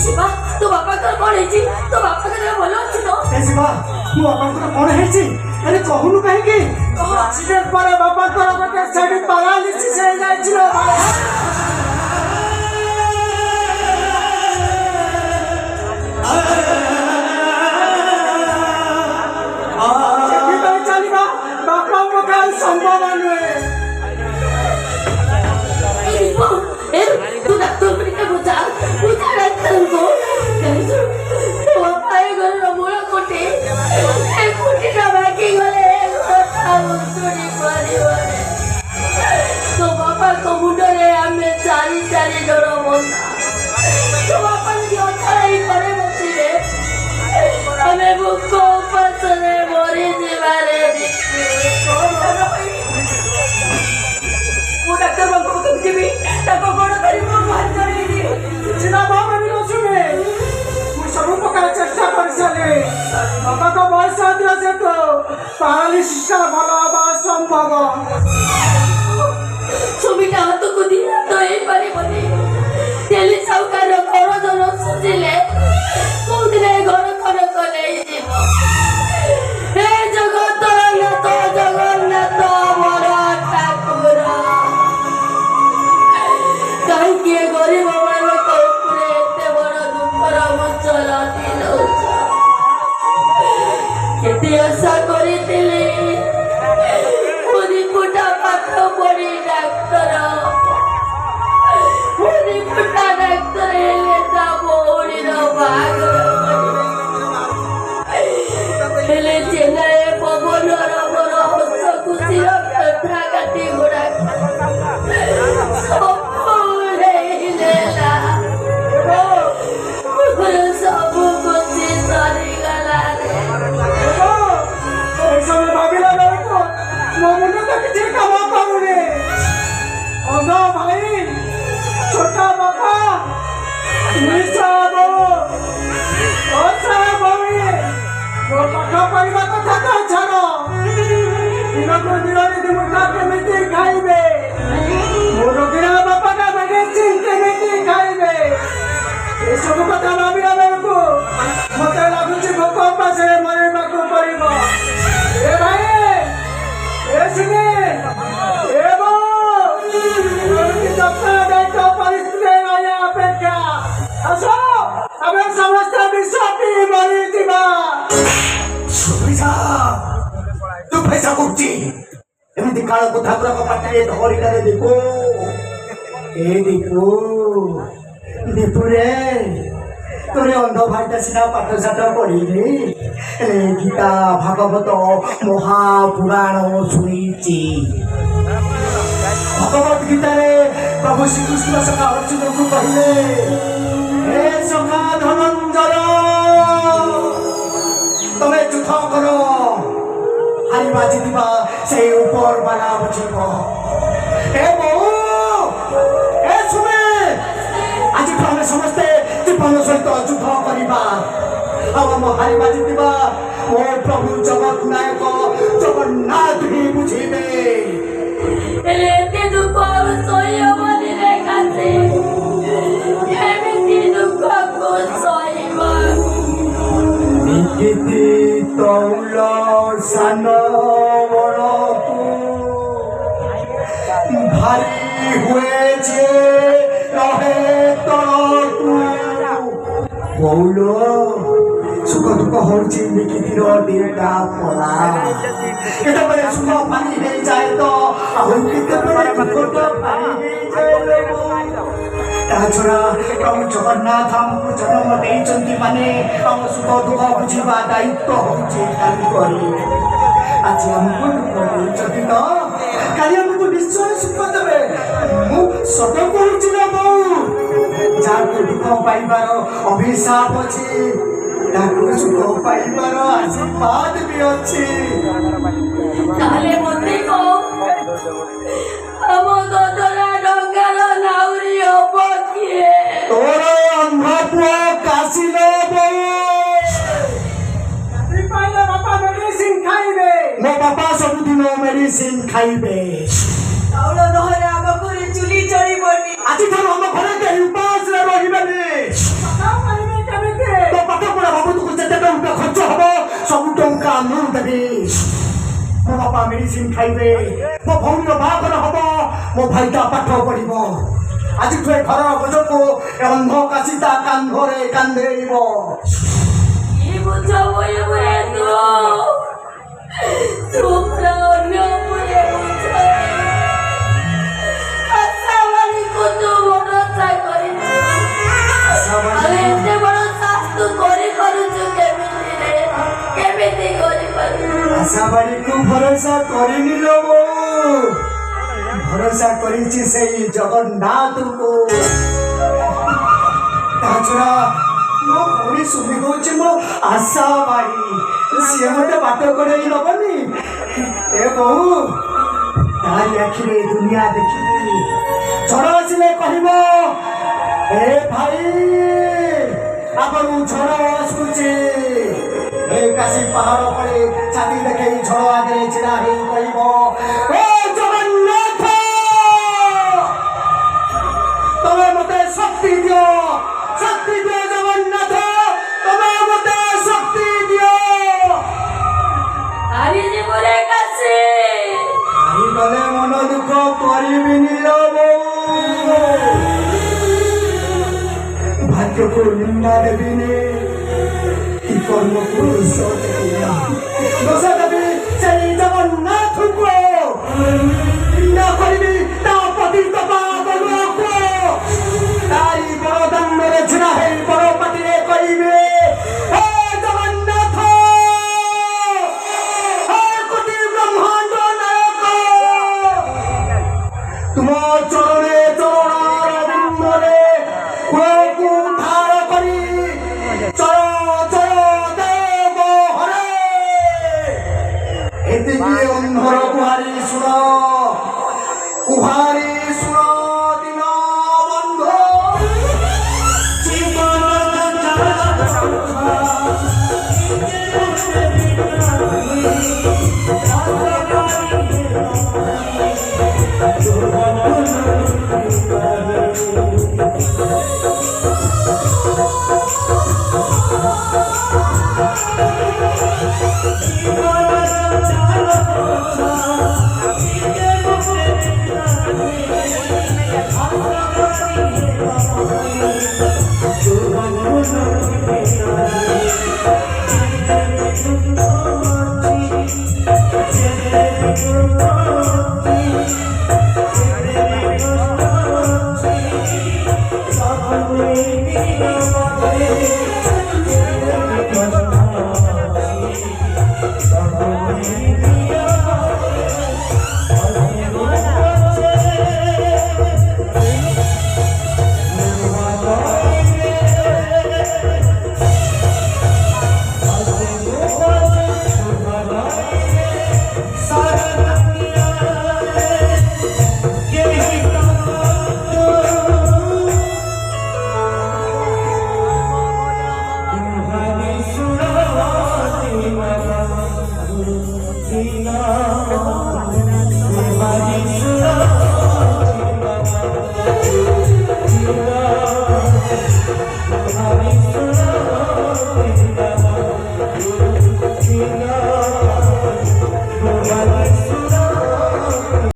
ଶିବା ତୋ ବାପାଙ୍କର କଣ ହେଇଛି? ତୋ ବାପା ଦେହ ଭଲ ଅଛି ତ? ଶିବା ମୋ ବାପାଙ୍କର କଣ ହେଇଛି ହେଲେ କହୁନୁ କାହିଁକି? ଆକ୍ସିଡେଣ୍ଟ ପରେ ବାପାଙ୍କର ଗୋଟେ ସାଇଡ ପାରାଲିସିସ୍ ହେଇଯାଇছিল। ସେଥିପାଇଁ ଚାଲିବା ବାପାଙ୍କ ପାଇଁ ସମ୍ଭବ ନୁହେଁ। ତୁ ଡାକ୍ତର ବୁଝା ଡାକ୍ତରଙ୍କୁ ତୋ ବାପା ଏ ଘରର ମୂଳ କୋଟି ଏ କୋଟିଟା ବାକି ଗଲେ ତୋ ବାପାଙ୍କ ମୁଣ୍ଡରେ ଆମେ ଚାରି ଜଣ ବନ୍ଧା। ତୋ ବାପା ଯଦି ଅଛାଇ ଘରେ ବସିଲେ ଆମେ ଭୋକ ଉପାସରେ ମରିଯିବାରେ। ମୁଁ ଡାକ୍ତର ବାବୁଙ୍କ ପାଖକୁ ଯିବି, ତାଙ୍କ ଗୋଡ଼ ଧରି ମୁଁ ବାହାର କରିବି। ଚିନା ବାବାନି ଶୁଣେ ମୁଁ ସବୁ ପ୍ରକାର ଚେଷ୍ଟା କରିସାରିଲି। ବାପାଙ୍କ ବୟସ ଅଧିକ ଯେହେତୁ ପାରାଲିସିସ୍ଟା ଭଲ ହେବା ସମ୍ଭବ। ଛବିଟା ହାତକୁ ଦି ହାତ ହେଇପାରିବନି। ତେଲି ସାଉକାର କରଜ ନ ସୁଝିଲେ କୋଉଦିନ ଘର ଖରକ ନେଇଯିବ। ହେ ଜଗତର ନାଥ ଜଗନ୍ନାଥ ମୋର ଠାକୁର, କାହିଁକି ଏ ଗରିବ ମାନଙ୍କ ଉପରେ ଏତେ ବଡ଼ ଦୁଃଖର ବୋଝ ଲଦି ଦଉଛ? କେତେ ଆଶା କରିଥିଲି ପୁଟା ପାଠ ପଢି ଡାକ୍ତର ପୁଟା ଡାକ୍ତର ହେଲେ ତା ଭଉଣୀର ବାହାଘର ହେଲେ ଚେନ୍ନାଇ ପବନର ମୋର ହସ ଖୁସିର କଥା କାଟି ଗୁଡା ସବୁ ଖୁସି ସରିଗଲା ରେ। ଭାବିଲା ବେଳକୁ ମୋ ମୁଣ୍ଡ ତ କିଛି କାମ କରୁନି। ଅଧ ଭାଇ ଛୋଟ ବାପା ମୋ ପାଠ ପଢିବା କଥା ତ ଛାଡ଼, ଦିନକୁ ଦିନରେ ଦିନଟା କେମିତି ଖାଇବେ? ମୋ ରୋଗୀର ବାପାଟା ମେଡିସିନ କେମିତି ଖାଇବେ? ଏସବୁ କଥା ଭାବିଲା ବେଳକୁ ମତେ ଲାଗୁଛି ଭୋକ ଉପାସରେ ମରିବାକୁ ପଡିବ। ଏ ଭାଇ ଏ ସିନି ଏ ଯତ୍ନ ଦାୟିତ୍ୱ ପରିସ୍ଥିତିରେ ରହିବା ଅପେକ୍ଷା ଆସ ଆମେ ସମସ୍ତେ ବିଷ ପିଇ ମରିଯିବା। ତୁ ପଇସା କରୁଛି ଏମିତି କାଳକୁ ଠାକୁରଙ୍କ ପାଖରେ ଧରିଲାରେ ଦୀପୁ ଏ ଦୀପୁରେ তোরে অন্ধ ভাইটা সিনা পাঠশাঠ পড়িনি গীতা ভাগবত মহাপুরাণ শুনিছি। ভগবত গীতারে প্রভু শ্রীকৃষ্ণ সখা অর্জুনকে কহিলে হে সখা ধনঞ্জয় তুমি যুদ্ধ কর, হারিবা জিতিবা সেই উপর বালা বুঝিব। হে বউ হে শুনে আজ ଆମେ ସମସ୍ତେ ଜୀବନ ସହିତ ଯୁଦ୍ଧ କରିବା ଆଉ ଆମ ହାରିବା ଜିତିବା ମୋ ପ୍ରଭୁ ଜଗତ ନାୟକ ଜଗନ୍ନାଥ ହିଁ ବୁଝିବେ। ହେଲେ ଏତେ ଦୁଃଖ ସହିବନି ରେ କାଶୀ, ଏମିତି ଦୁଃଖକୁ ସହିବ। ନିକିତି ତୈଳ ସାନ ବଳକୁ ଭାରି ହୁଏ ଯେ ରହେ ତଳକୁ। বৌল সুখ দুঃখ হচ্ছে নিকিতির দিনটা পলা এটা বলে সুখ পানি হয়ে যায় তো তাছাড়া প্রভু জগন্নাথ আমাকে জন্ম দিয়েছেন মানে আম সুখ দুঃখ বুঝিবা দায়িত্ব হচ্ছে তাঙ্করি। আজ আমাকে দুঃখ দিয়েছেন তো কালি আমাকে নিশ্চয় সুখ দেবে। মু সত কହୁছি না বউ, যাকে দুঃখ পাইবার অভিশাপ ଅଛି ତାକୁ ସୁଖ ପାଇବାର ଆଶୀର୍ବାଦ ବି ଅଛି। ତାହେଲେ ମତେ କହ ଆମ ଗଦରା ଡଙ୍ଗାର ନାଉରୀ ହବ କିଏ? ତୋର ଅନ୍ଧ ପୁଅ କାଶିଲ ବୋଉ। ପାଇଲେ ବାପା ମେଡିସିନ ଖାଇବେ। ମୋ ବାପା ସବୁଦିନ ମେଡିସିନ ଖାଇବେ। ଚାଉଳ ନହେଲେ ଆମ ଘରେ ଚୁଲି ଚଳିବନି। ଆଜିଠାରୁ ଆମ ଘରେ କେହି ଉପାସରେ ରହିବେନି। ବାପା ମେଡିସିନ ଖାଇବେ, ମୋ ଭଉଣୀର ବାହାଘର ହବ, ମୋ ଭାଇଟା ପାଠ ପଢିବ। ଆଜିଠୁ ଏ ଘର ବୋଝକୁ ଏ ଅନ୍ଧ କାଶୀ ତା କାନ୍ଧରେ କାନ୍ଧେଇବ। কি বুঝো বলে বলে তোমরা অন্য বলে বুঝো আশাবাড়ি কত ভরসা করেছি আমি এতে বড় শাস্ত করে করুଛୁ কেমিতি କରିପାରୁ ଆଶାବାড়িକୁ ଭରସା କରିନି ଲୋ ବୋଉ, ଭରସା କରିଛି ସେଇ ଜଗନ୍ନାଥକୁ। ତା ଛଡା ମୋ ଭଉଣୀ ଶୁଣି କହୁଛି ମୋ ଆଶାବାড়ି, ସିଏ ମତେ ବାଟ କଢେଇ ନବନି। ଏ ବୋଉ, ତାରି ଆଖିରେ ଦୁନିଆ ଦେଖିବି। ଝଡ଼ ଆସିଲେ କହିବ ଏ ଭାଇ ଆଗରୁ ଝଡ଼ ଆସୁଛି। ଏ କାଶୀ ପାହାଡ଼ ପଳେ ଛାତି ଦେଖେଇ ଝଡ଼ ଆଗରେ ଛିଡ଼ା ହେଇ କହିବ ଏ ଜଗନ୍ନାଥ, ତମେ ମତେ ଶକ୍ତି ଦିଅ, ଶକ୍ତି ଦିଅ ଜଗନ୍ନାଥ, ତମେ ମତେ ଶକ୍ତି ଦିଅ। হারি জীবনে কাছে গলে মন দুঃখ করিবিনি লোক, ভাগ্যକୁ ନିନ୍ଦା ଦେବିନି, କି କର୍ମକୁ ଦୋଷ ଦେବି ସେଇ ଜଗନ୍ନାଥଙ୍କୁ। ନିନ୍ଦା କରିବି ତା ପତିତ ପାବନକୁ। ତାରି ବଡ଼ଦାଣ୍ଡରେ ଛିଡ଼ା ହେଇ ବଡ଼ ପାଟିରେ କହିବେ ହେ ଜଗନ୍ନାଥ, ହେ କୋଟି ବ୍ରହ୍ମାଣ୍ଡ ନାୟକ, ତୁମ ଚରଣେ ଚରଣାର ବିନ୍ଦରେ କୁଳକୁ ଧାର କରି ଚଳ ଚଳ ଦେବ ହରେ। ଏତିକି ଅନ୍ଧର ଗୁହାରି ଶୁଣ, ଗୁହାରି ଶୁଣ ଦିନ ବନ୍ଧୁ। Thank you.